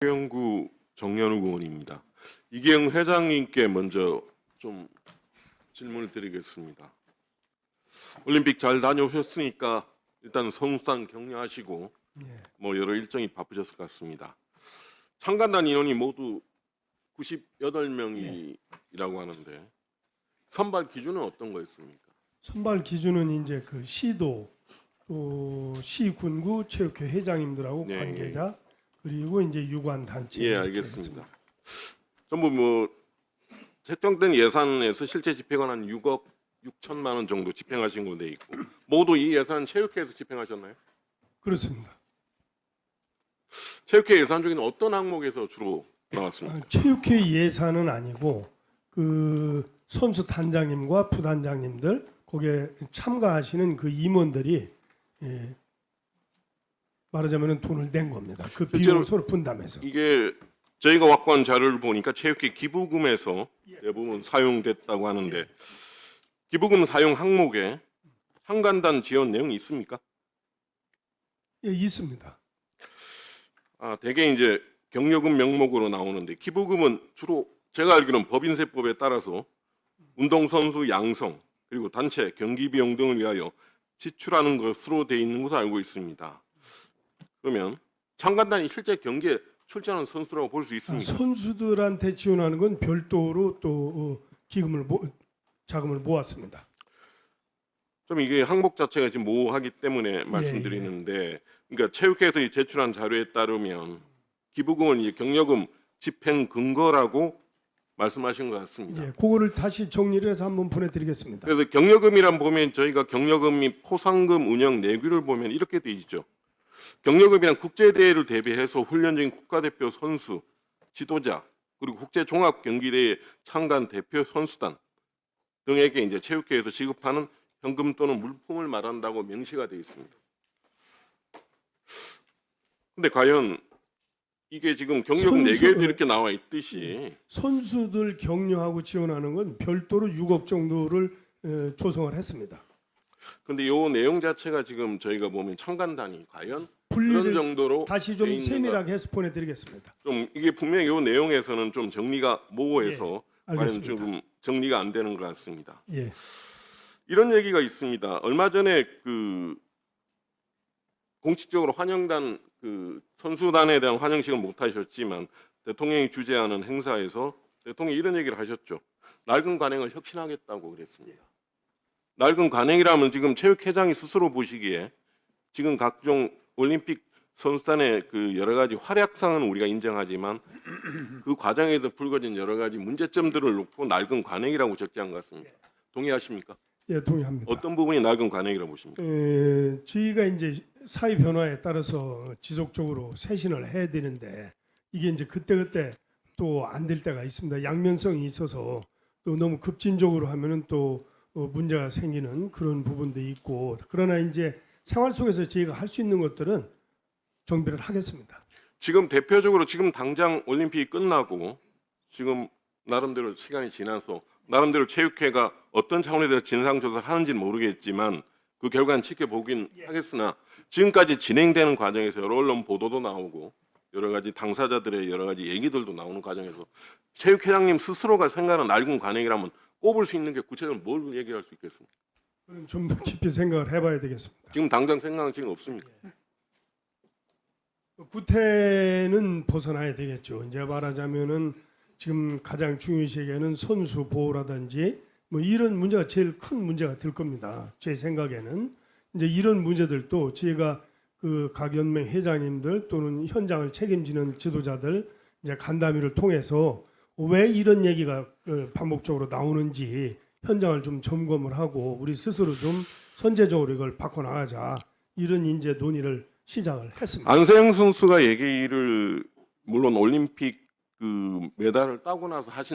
이경구 정연욱 의원입니다. 이계영 회장님께 먼저 좀 질문을 드리겠습니다. 올림픽 잘 다녀오셨으니까 일단 선수단 격려하시고 뭐 여러 일정이 바쁘셨을 것 같습니다. 참가단 인원이 모두 98명이라고 하는데 선발 기준은 어떤 거였습니까? 선발 기준은 이제 그 시도 또 시군구 체육회 회장님들하고 네. 관계자 그리고 이제 유관 단체. 예, 알겠습니다. 전부 뭐 책정된 예산에서 실제 집행은 한 6억 6천만 원 정도 집행하신 걸로 돼 있고 모두 이 예산 체육회에서 집행하셨나요? 그렇습니다. 체육회 예산 중에는 어떤 항목에서 주로 나왔습니까? 체육회 예산은 아니고 그 선수 단장님과 부단장님들 거기에 참가하시는 그 임원들이 말하자면 돈을 낸 겁니다. 그 비용을 서로 분담해서. 이게 저희가 확보한 자료를 보니까 체육회 기부금에서 대부분 사용됐다고 하는데 기부금 사용 항목에 참가단 지원 내용이 있습니까? 예, 있습니다. 대개 이제 경력금 명목으로 나오는데 기부금은 주로 제가 알기로는 법인세법에 따라서 운동선수 양성 그리고 단체 경기 비용 등을 위하여 지출하는 것으로 되어 있는 것으로 알고 있습니다. 그러면 참가단이 실제 경기에 출전하는 선수라고 볼 수 있습니까? 선수들한테 지원하는 건 별도로 또 자금을 모았습니다. 좀 이게 항목 자체가 지금 모호하기 때문에 말씀드리는데, 그러니까 체육회에서 제출한 자료에 따르면 기부금은 이제 경력금 집행 근거라고 말씀하신 것 같습니다. 예, 그거를 다시 정리를 해서 한번 보내드리겠습니다. 그래서 경력금이란 보면 저희가 경력금 및 포상금 운영 내규를 보면 이렇게 돼 있죠. 경력금이란 국제대회를 대비해서 훈련 중인 국가대표 선수, 지도자 그리고 국제종합경기대회 참가한 대표 선수단 등에게 이제 체육회에서 지급하는 현금 또는 물품을 말한다고 명시가 되어 있습니다. 근데 과연 이게 지금 경력금 4개에도 이렇게 나와 있듯이 선수들 격려하고 지원하는 건 별도로 6억 정도를 조성을 했습니다. 근데 이 내용 자체가 지금 저희가 보면 참가단이 과연 그런 분리를 정도로 다시 좀 돼 있는가? 세밀하게 해서 보내드리겠습니다. 좀 이게 분명히 이 내용에서는 좀 정리가 모호해서 과연 알겠습니다. 조금 정리가 안 되는 것 같습니다. 예, 이런 얘기가 있습니다. 얼마 전에 그 공식적으로 환영단 그 선수단에 대한 환영식을 못 하셨지만 대통령이 주재하는 행사에서 대통령이 이런 얘기를 하셨죠. 낡은 관행을 혁신하겠다고 그랬습니다. 낡은 관행이라면 지금 체육회장이 스스로 보시기에 지금 각종 올림픽 선수단의 그 여러 가지 활약상은 우리가 인정하지만 그 과정에서 불거진 여러 가지 문제점들을 놓고 낡은 관행이라고 적지한 것 같습니다. 동의하십니까? 예, 동의합니다. 어떤 부분이 낡은 관행이라고 보십니까? 저희가 이제 사회 변화에 따라서 지속적으로 쇄신을 해야 되는데 이게 이제 그때그때 또 안 될 때가 있습니다. 양면성이 있어서 또 너무 급진적으로 하면은 또 문제가 생기는 그런 부분도 있고 그러나 이제 생활 속에서 저희가 할 수 있는 것들은 정비를 하겠습니다. 지금 대표적으로 지금 당장 올림픽이 끝나고 지금 나름대로 시간이 지나서 나름대로 체육회가 어떤 차원에서 진상조사를 하는지는 모르겠지만 그 결과는 지켜보긴 하겠으나 지금까지 진행되는 과정에서 여러 언론 보도도 나오고 여러 가지 당사자들의 여러 가지 얘기들도 나오는 과정에서 체육회장님 스스로가 생각하는 낡은 관행이라면 꼽을 수 있는 게 구체적으로 뭘 얘기할 수 있겠습니까? 그럼 좀 더 깊이 생각을 해봐야 되겠습니다. 지금 당장 생각은 지금 없습니까? 구태는 벗어나야 되겠죠. 이제 말하자면은 지금 가장 중요시 여기는 선수 보호라든지 뭐 이런 문제가 제일 큰 문제가 될 겁니다. 제 생각에는 이제 이런 문제들도 제가 그 각 연맹 회장님들 또는 현장을 책임지는 지도자들 이제 간담회를 통해서 왜 이런 얘기가 반복적으로 나오는지 현장을 좀 점검을 하고 우리 스스로 좀 선제적으로 이걸 바꿔나가자 이런 이제 논의를 시작을 했습니다. 안세영 선수가 얘기를 물론 올림픽 그 메달을 따고 나서 한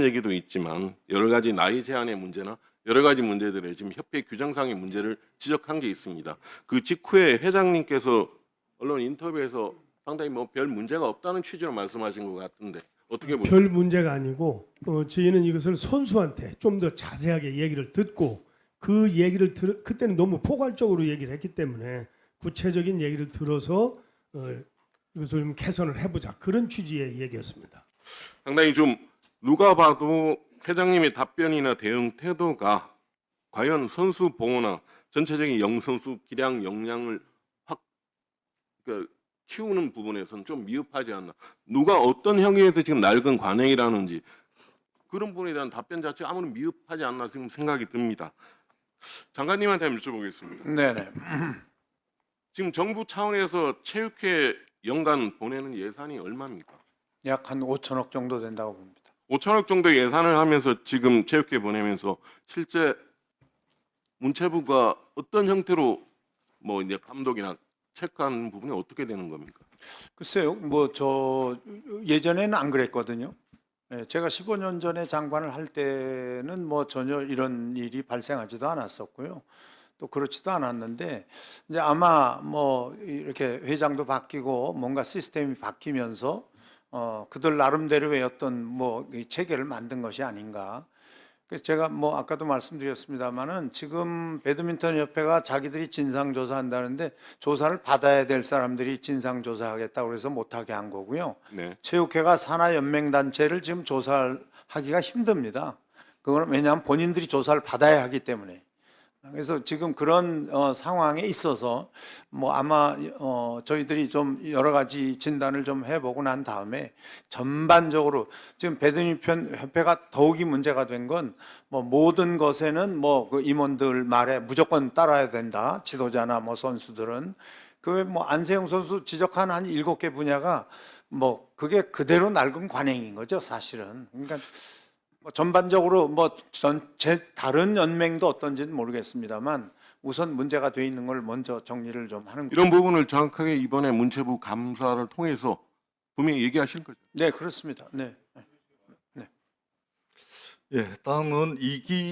얘기도 있지만 여러 가지 나이 제한의 문제나 여러 가지 문제들에 지금 협회 규정상의 문제를 지적한 게 있습니다. 그 직후에 회장님께서 언론 인터뷰에서 상당히 뭐 별 문제가 없다는 취지로 말씀하신 것 같은데 어떻게 보세요? 별 문제가 아니고 저희는 이것을 선수한테 좀 더 자세하게 얘기를 듣고 그 얘기를 그때는 너무 포괄적으로 얘기를 했기 때문에 구체적인 얘기를 들어서 이것을 좀 개선을 해보자 그런 취지의 얘기였습니다. 상당히 좀 누가 봐도 회장님의 답변이나 대응 태도가 과연 선수 보호나 전체적인 선수 기량 역량을 확 키우는 부분에서는 좀 미흡하지 않나. 누가 어떤 형의에서 지금 낡은 관행이라는지 그런 부분에 대한 답변 자체가 아무리 미흡하지 않나 지금 생각이 듭니다. 장관님한테 여쭤보겠습니다. 네네. 지금 정부 차원에서 체육회 연간 보내는 예산이 얼마입니까? 약 한 5천억 정도 된다고 봅니다. 5천억 정도 예산을 하면서 지금 체육회 보내면서 실제 문체부가 어떤 형태로 뭐 이제 감독이나 체크하는 부분이 어떻게 되는 겁니까? 글쎄요, 뭐 저 예전에는 안 그랬거든요. 예, 제가 15년 전에 장관을 할 때는 뭐 전혀 이런 일이 발생하지도 않았었고요. 또 그렇지도 않았는데 이제 아마 뭐 이렇게 회장도 바뀌고 뭔가 시스템이 바뀌면서 그들 나름대로의 어떤 뭐 이 체계를 만든 것이 아닌가. 그래서 제가 뭐 아까도 말씀드렸습니다마는 지금 배드민턴 협회가 자기들이 진상 조사한다는데 조사를 받아야 될 사람들이 진상 조사하겠다고 그래서 못하게 한 거고요. 네. 체육회가 산하 연맹 단체를 지금 조사하기가 힘듭니다. 그거는 왜냐하면 본인들이 조사를 받아야 하기 때문에. 그래서 지금 그런 상황에 있어서 뭐 아마 저희들이 좀 여러 가지 진단을 좀 해보고 난 다음에 전반적으로 지금 배드민턴 협회가 더욱이 문제가 된 건 뭐 모든 것에는 뭐 그 임원들 말에 무조건 따라야 된다. 지도자나 뭐 선수들은 그 뭐 안세영 선수 지적한 한 7개 분야가 뭐 그게 그대로 낡은 관행인 거죠, 사실은. 그러니까 뭐 전반적으로 뭐 다른 연맹도 어떤지는 모르겠습니다만 우선 문제가 돼 있는 걸 먼저 정리를 좀 하는 거죠. 이런 부분을 정확하게 이번에 문체부 감사를 통해서 분명히 얘기하실 거죠. 네, 그렇습니다. 네. 예, 다음은 이기